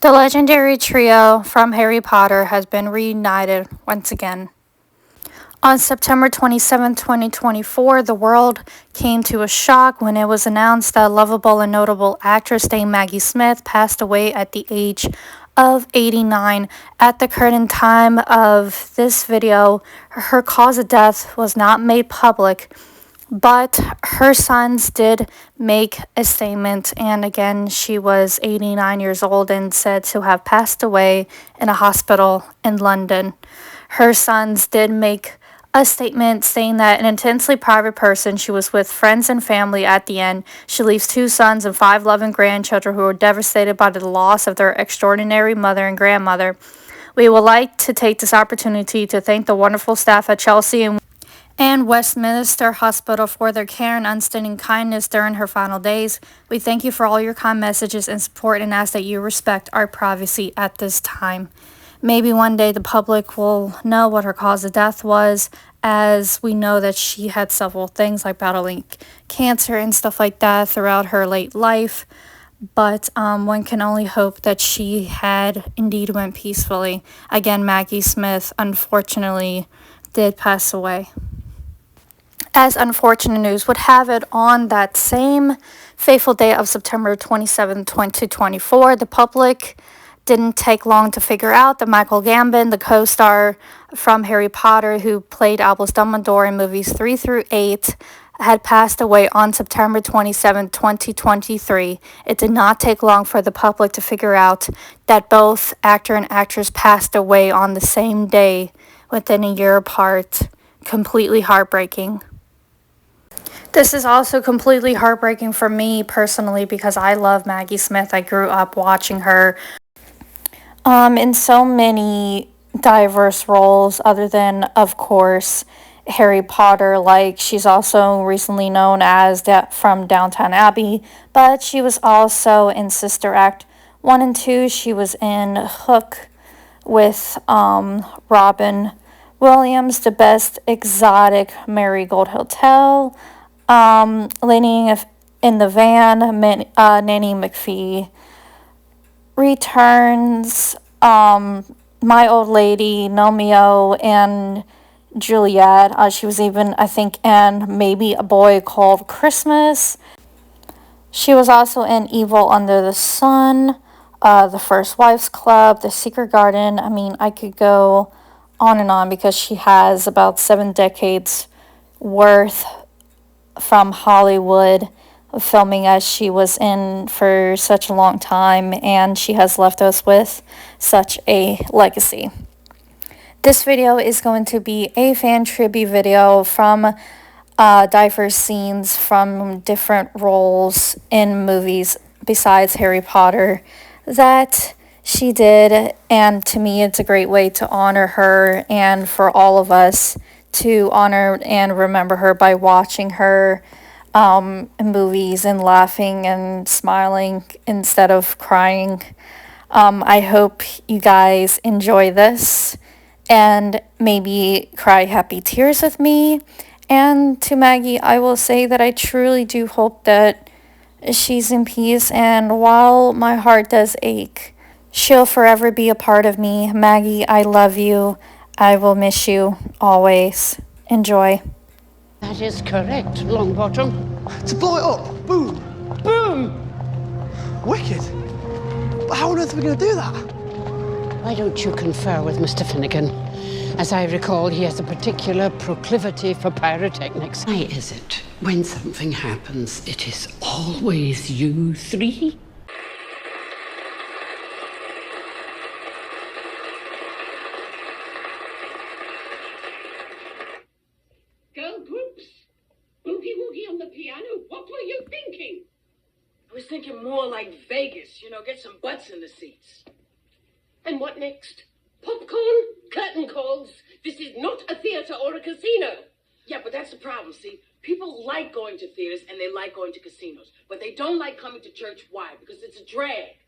The legendary trio from Harry Potter has been reunited once again. On September 27, 2024, the world came to a shock when it was announced that lovable and notable actress Dame Maggie Smith passed away at the age of 89. At the current time of this video, her cause of death was not made public, but her sons did make a statement, and again, she was 89 years old and said to have passed away in a hospital in London. Her sons did make a statement saying that an intensely private person, she was with friends and family at the end. She leaves 2 sons and 5 loving grandchildren who were devastated by the loss of their extraordinary mother and grandmother. We would like to take this opportunity to thank the wonderful staff at Cegelski and Westminster Hospital for their care and unstained kindness during her final days. We thank you for all your kind messages and support and ask that you respect our privacy at this time. Maybe one day the public will know what her cause of death was, as we know that she had several things like battling cancer and stuff like that throughout her late life. But one can only hope that she had indeed went peacefully. Again, Maggie Smith unfortunately did pass away. As unfortunate news would have it, on that same fateful day of September 27, 2024, the public didn't take long to figure out that Michael Gambon, the co-star from Harry Potter who played Albus Dumbledore in movies 3 through 8, had passed away on September 27, 2023. It did not take long for the public to figure out that both actor and actress passed away on the same day within a year apart. Completely heartbreaking. This is also completely heartbreaking for me personally because I love Maggie Smith. I grew up watching her in so many diverse roles other than, of course, Harry Potter. Like, she's also recently known as from Downton Abbey, but she was also in Sister Act 1 and 2. She was in Hook with Robin Williams, The Best Exotic Marigold Hotel, Lenny in the Van, Nanny McPhee Returns, My Old Lady, Romeo and Juliet. She was even, I think, in Maybe a Boy Called Christmas. She was also in Evil Under the Sun, The First Wives Club, The Secret Garden. I mean, I could go on and on because she has about 7 decades worth from Hollywood filming, as she was in for such a long time, and she has left us with such a legacy. This video is going to be a fan tribute video from diverse scenes from different roles in movies besides Harry Potter that she did, and to me it's a great way to honor her and for all of us to honor and remember her by watching her movies and laughing and smiling instead of crying. I hope you guys enjoy this and maybe cry happy tears with me. And to Maggie, I will say that I truly do hope that she's in peace, and while my heart does ache, she'll forever be a part of me. Maggie, I love you. I will miss you always. Enjoy. That is correct, Longbottom. To blow it up. Boom. Boom! Wicked. But how on earth are we going to do that? Why don't you confer with Mr. Finnegan? As I recall, he has a particular proclivity for pyrotechnics. Why is it, when something happens, it is always you 3? Girl groups, boogie-woogie on the piano, what were you thinking? I was thinking more like Vegas, get some butts in the seats. And what next? Popcorn? Curtain calls? This is not a theatre or a casino. Yeah, but that's the problem, see? People like going to theaters and they like going to casinos, but they don't like coming to church. Why? Because it's a drag.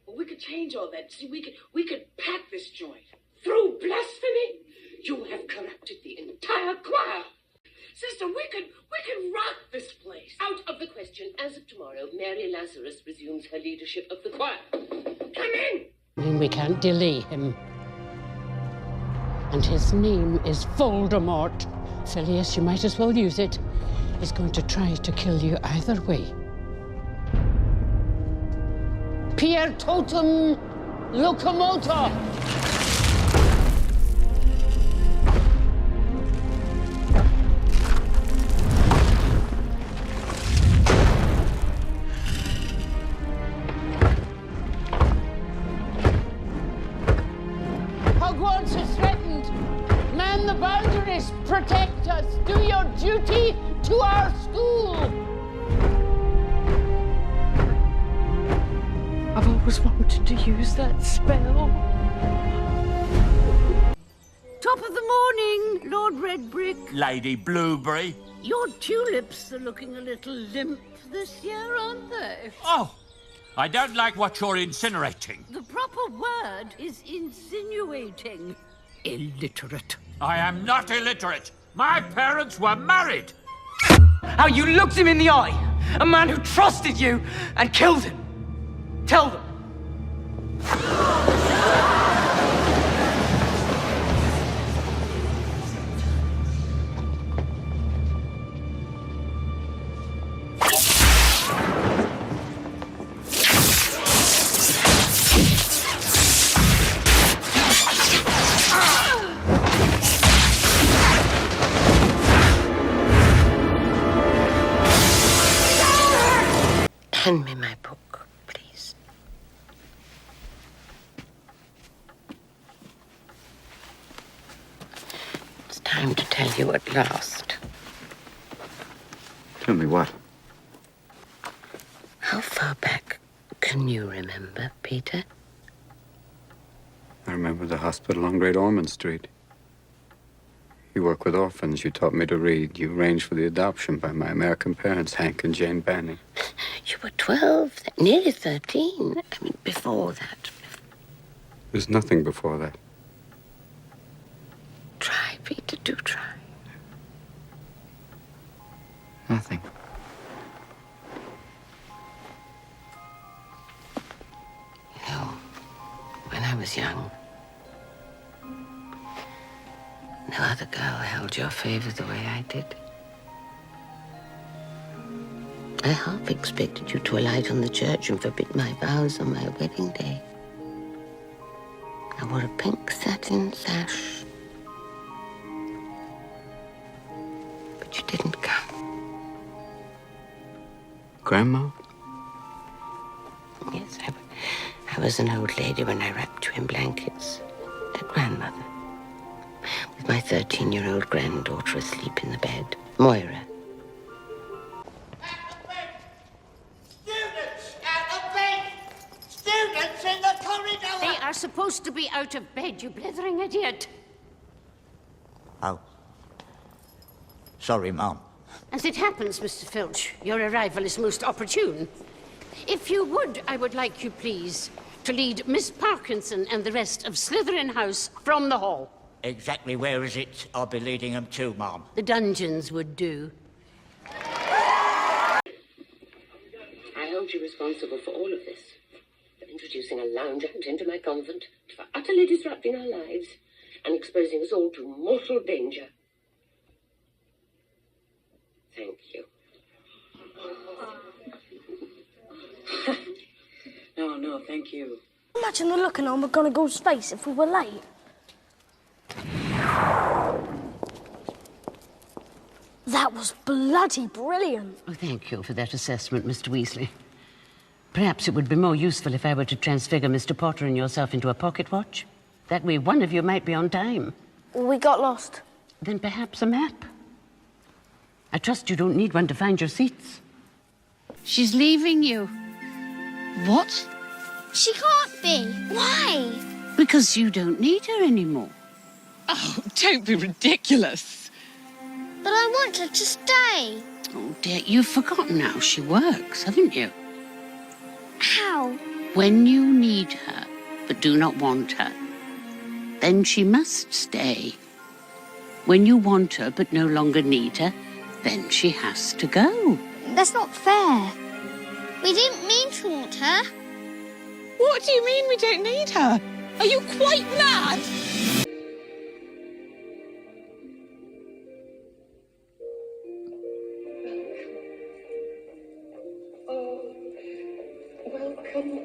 But we could change all that. See, we could pack this joint. Through blasphemy? You have corrupted the entire choir. Sister, we could rock this place. Out of the question. As of tomorrow, Mary Lazarus resumes her leadership of the choir. Come in! mean we can't delay him. And his name is Voldemort. Phileas, you might as well use it. He's going to try to kill you either way. Pier totum locomotor! Hogwarts is threatened. Man the boundaries, protect us. Do your duty to our school. I've always wanted to use that spell. Top of the morning, Lord Redbrick. Lady Blueberry. Your tulips are looking a little limp this year, aren't they? Oh, I don't like what you're incinerating. The proper word is insinuating. Illiterate. I am not illiterate. My parents were married. How you looked him in the eye! A man who trusted you and killed him! Tell them! Hand me my book, please. It's time to tell you at last. Tell me what? How far back can you remember, Peter? I remember the hospital on Great Ormond Street. You work with orphans. You taught me to read. You arranged for the adoption by my American parents, Hank and Jane Banning. You were 12, nearly 13. I mean, before that. There's nothing before that. Try, Peter, do try. Nothing. You know, when I was young, no other girl held your favor the way I did. I half expected you to alight on the church and forbid my vows on my wedding day. I wore a pink satin sash. But you didn't come. Grandma? Yes, I was an old lady when I wrapped you in blankets. A grandmother. With my 13-year-old granddaughter asleep in the bed. Moira. They are supposed to be out of bed, you blithering idiot. Oh. Sorry, Mum. As it happens, Mr. Filch, your arrival is most opportune. If you would, I would like you, please, to lead Miss Parkinson and the rest of Slytherin House from the hall. Exactly where is it I'll be leading them to, Mum? The dungeons would do. I hold you responsible for all of this. For introducing a lounge out into my convent, for utterly disrupting our lives, and exposing us all to mortal danger. Thank you. No, thank you. Imagine the look on we're gonna go to space if we were late. That was bloody brilliant. Oh, thank you for that assessment, Mr. Weasley. Perhaps it would be more useful if I were to transfigure Mr. Potter and yourself into a pocket watch. That way one of you might be on time. We got lost. Then perhaps a map. I trust you don't need one to find your seats. She's leaving you. What? She can't be. Why? Because you don't need her anymore. Oh, don't be ridiculous. But I want her to stay. Oh, dear, you've forgotten how she works, haven't you? How? When you need her, but do not want her, then she must stay. When you want her, but no longer need her, then she has to go. That's not fair. We didn't mean to want her. What do you mean we don't need her? Are you quite mad? Welcome.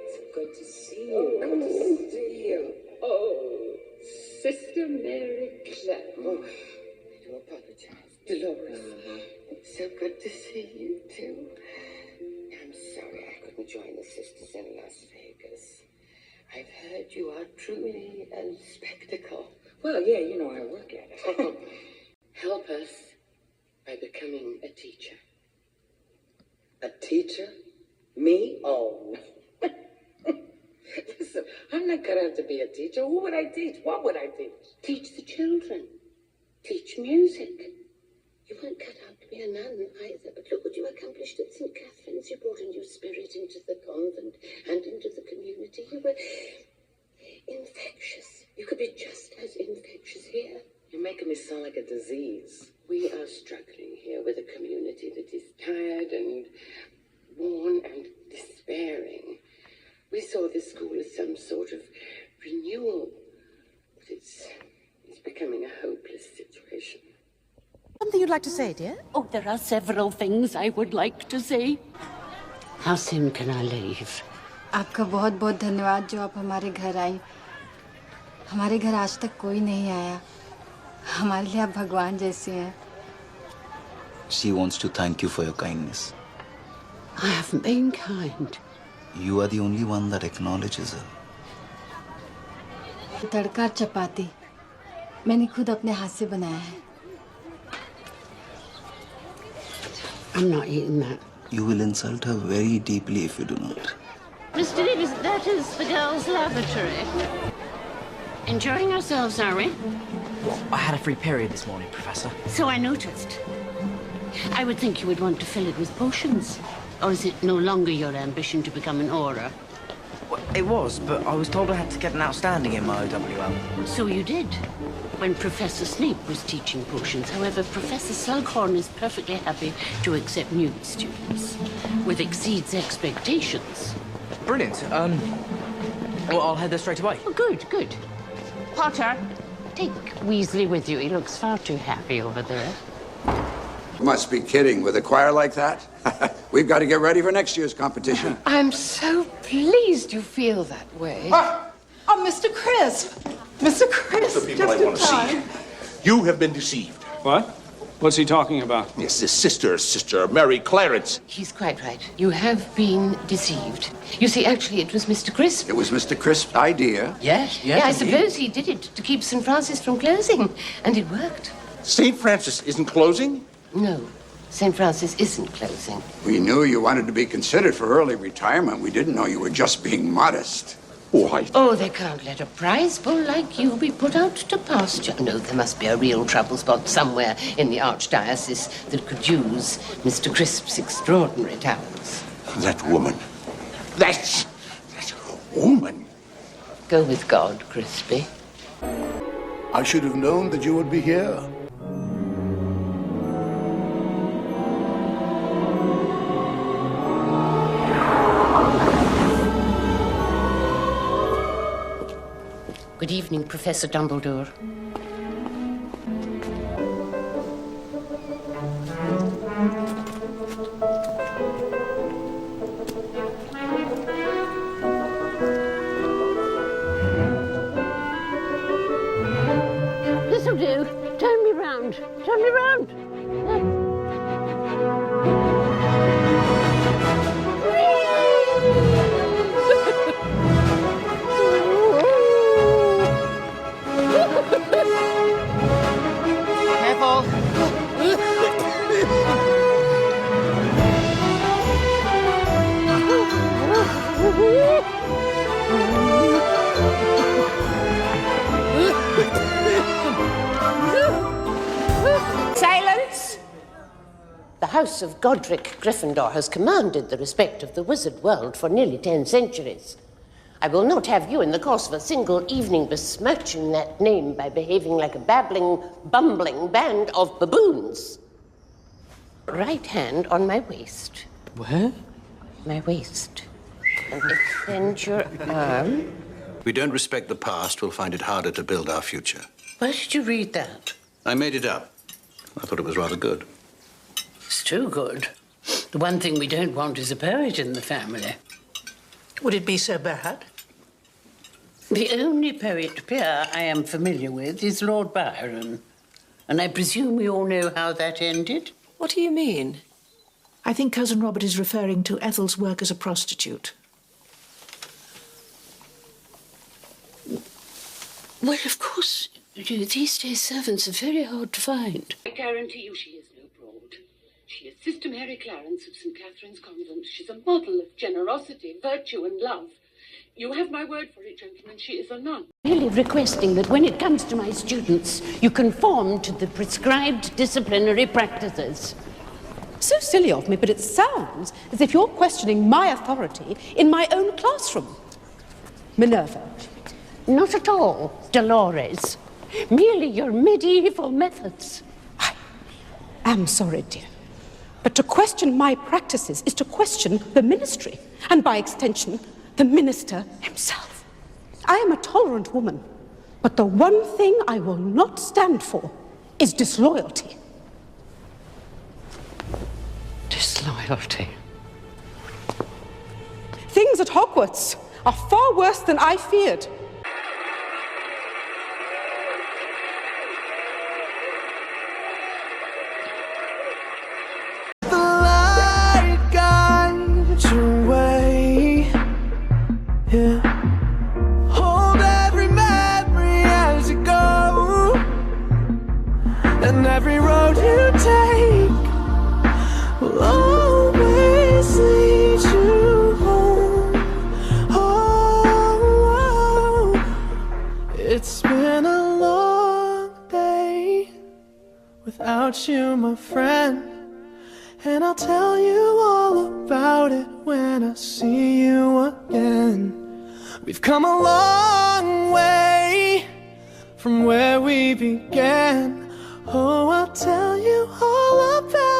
It's good to see you. Good to see you. Oh, Sister Mary Clare. Oh, I do apologize. Dolores. It's so good to see you, too. I'm sorry I couldn't join the sisters in Las Vegas. I've heard you are truly a spectacle. Well, yeah, you know, I work at it. Help us by becoming a teacher. A teacher? Me? Oh, no. Listen, I'm not cut out to be a teacher. Who would I teach? What would I teach? Teach the children. Teach music. You weren't cut out to be a nun either, but look what you accomplished at St. Catherine's. You brought a new spirit into the convent and into the community. You were infectious. You could be just as infectious here. You're making me sound like a disease. We are struggling here with a community that is tired and worn and despairing. We saw this school as some sort of renewal, but it's becoming a hopeless situation. Something you'd like to say, dear? Oh, there are several things I would like to say. How soon can I leave? आपका बहुत बहुत धन्यवाद जो आप हमारे घर आई। हमारे घर आज तक कोई नहीं आया। हमारे लिए आप भगवान जैसे हैं। She wants to thank you for your kindness. I haven't been kind. You are the only one that acknowledges her. तड़का चपाती मैंने खुद अपने हाथ से बनाया है। I'm not eating that. You will insult her very deeply if you do not. Mr. Davis, that is the girls' lavatory. Enjoying ourselves, are we? I had a free period this morning, Professor. So I noticed. I would think you would want to fill it with potions. Or is it no longer your ambition to become an aura? Well, it was, but I was told I had to get an outstanding in my OWL. So you did, when Professor Snape was teaching potions. However, Professor Slughorn is perfectly happy to accept new students, with exceeds expectations. Brilliant. Well, I'll head there straight away. Oh, good, good. Potter, take Weasley with you. He looks far too happy over there. You must be kidding. With a choir like that? We've got to get ready for next year's competition. I'm so pleased you feel that way. Ah! Oh, Mr. Crisp. Mr. Crisp, The people I want to see. You have been deceived. What? What's he talking about? Yes, his sister, Mary Clarence. He's quite right. You have been deceived. You see, actually, it was Mr. Crisp. It was Mr. Crisp's idea. Yes, yes, I indeed. suppose he did it to keep St. Francis from closing, and it worked. St. Francis isn't closing? No, St. Francis isn't closing. We knew you wanted to be considered for early retirement. We didn't know you were just being modest. Why? Oh, they can't let a prize bull like you be put out to pasture. No, there must be a real trouble spot somewhere in the archdiocese that could use Mr. Crisp's extraordinary talents. That woman. That woman. Go with God, Crispy. I should have known that you would be here. Good evening, Professor Dumbledore. This'll do. Turn me round. Turn me round. Careful. Silence! The House of Godric Gryffindor has commanded the respect of the wizard world for nearly 10 centuries. I will not have you in the course of a single evening besmirching that name by behaving like a babbling, bumbling band of baboons. Right hand on my waist. Where? my waist. And extend your arm. We don't respect the past, we'll find it harder to build our future. Where did you read that? I made it up. I thought it was rather good. It's too good. The one thing we don't want is a poet in the family. Would it be so bad? The only poet peer I am familiar with is Lord Byron. And I presume we all know how that ended? What do you mean? I think Cousin Robert is referring to Ethel's work as a prostitute. Well, of course, these days servants are very hard to find. I guarantee you she is no broad. She is Sister Mary Clarence of St. Catherine's Convent. She's a model of generosity, virtue, and love. You have my word for it, gentlemen. She is a nun. Really requesting that when it comes to my students, you conform to the prescribed disciplinary practices. So silly of me, but it sounds as if you're questioning my authority in my own classroom. Minerva. Not at all, Dolores. Merely your medieval methods. I am sorry, dear. But to question my practices is to question the ministry, and by extension, the minister himself. I am a tolerant woman, but the one thing I will not stand for is disloyalty. Disloyalty? Things at Hogwarts are far worse than I feared. Hold every memory as you go, and every road you take will always lead you home. Oh, it's been a long day without you, my friend, and I'll tell you all about it when I see you again. We've come a long way from where we began. Oh, I'll tell you all about